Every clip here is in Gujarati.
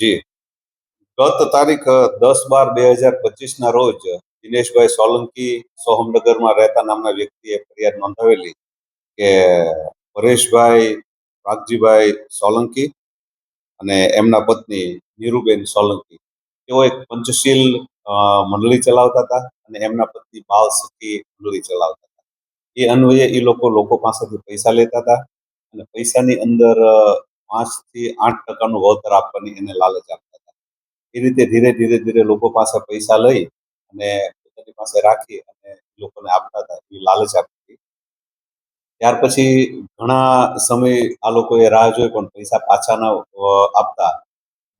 જી, ગત તારીખ 10/12/2025 રોજ દિનેશભાઈ સોલંકી સોહમનગરમાં રહેતા નામના વ્યક્તિએ ફરિયાદ નોંધાવેલી કે પરેશભાઈ રાગજીભાઈ સોલંકી અને એમના પત્ની નીરુબેન સોલંકી તેઓ એક પંચશીલ મંડળી ચલાવતા હતા અને એમના પત્ની બાલ સખી મંડળી ચલાવતા હતા. એ અન્વયે એ લોકો પાસેથી પૈસા લેતા હતા અને પૈસાની અંદર 5 થી 8% વળતર આપવાની એને લાલચ આપતા હતા. એ રીતે ધીરે ધીરે ધીરે લોકો પાસે પૈસા લઈ અને પોતાની પાસે રાખી અને લોકોને આપતા હતા, એવી લાલચ આપતી હતી. ત્યાર પછી ઘણા સમય આ લોકોએ રાહ જોઈ પણ પૈસા પાછા ન આપતા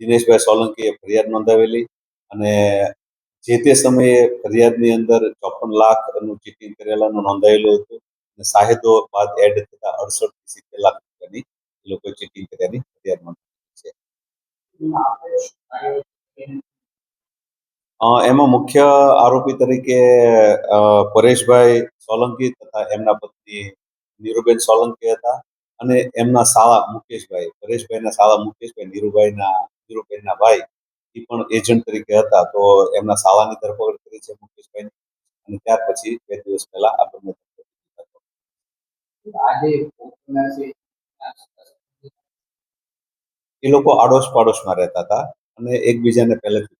દિનેશભાઈ સોલંકીએ ફરિયાદ નોંધાવેલી અને જે તે સમયે ફરિયાદની અંદર 54 લાખનું ચીટિંગ કરેલાનું નોંધાયેલું હતું અને સાહેદો બાદ એડ થતા 68 થી 70 લાખ રૂપિયાની એ લોકોએ ચીટિંગ કર્યાની ફરિયાદ નોંધાવેલી છે. એમાં મુખ્ય આરોપી તરીકે પરેશભાઈ સોલંકી તથા એમના પત્ની નીરુબેન સોલંકી હતા અને એમના સાળા મુકેશભાઈ, પરેશભાઈના સાળા મુકેશભાઈ નીરુબેનના ભાઈ એ પણ એજન્ટ તરીકે હતા. તો એમના સાળાની ધરપકડ કરી છે મુકેશભાઈની અને ત્યાર પછી 2 દિવસ પહેલા આ બંને એ લોકો આડોશ પાડોશમાં રહેતા હતા અને એકબીજાને પહેલેથી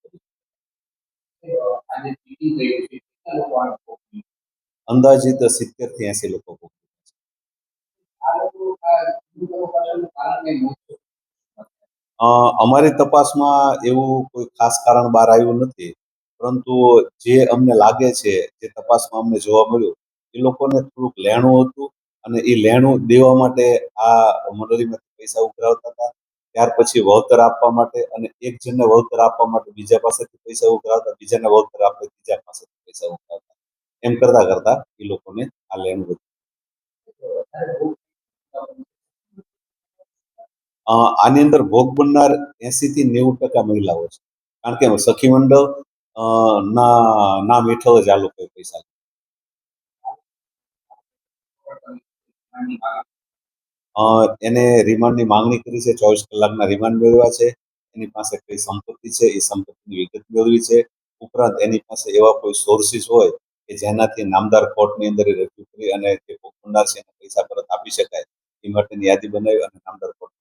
અંદાજિત 70 થી 80 લોકો. અમારી તપાસમાં એવું કોઈ ખાસ કારણ બહાર આવ્યું નથી, પરંતુ જે અમને લાગે છે, જે તપાસમાં અમને જોવા મળ્યું, એ લોકોને થોડુંક લેણું હતું અને એ લેણું દેવા માટે આ મંડળીમાંથી પૈસા ઉઘરાવતા હતા. ત્યાર પછી વળતર આપવા માટે અને એક જણને વળતર આપવા માટે બીજા પાસેથી પૈસા ઉઘરાવતા, બીજાને વળતર આપે બીજા પાસેથી પૈસા ઉઘરાવતા. એમ કરતા કરતા એ લોકોને આ લેણું હતું. આની અંદર ભોગ બનનાર 80 થી 90% મહિલાઓ છે, કારણ કે સખી મંડળ નામ હેઠળ જ આ લોકોએ પૈસા એને રિમાન્ડની માંગણી કરી છે. 24 કલાકના રિમાન્ડ મેળવ્યા છે. એની પાસે કઈ સંપત્તિ છે એ સંપત્તિની વિગત મેળવી છે. ઉપરાંત એની પાસે એવા કોઈ સોર્સિસ હોય કે જેનાથી નામદાર કોર્ટની અંદર રજૂ કરી અને જે ભોગ બનનાર છે એને પૈસા પરત આપી શકાય એ માટેની યાદી બનાવી અને નામદાર કોર્ટ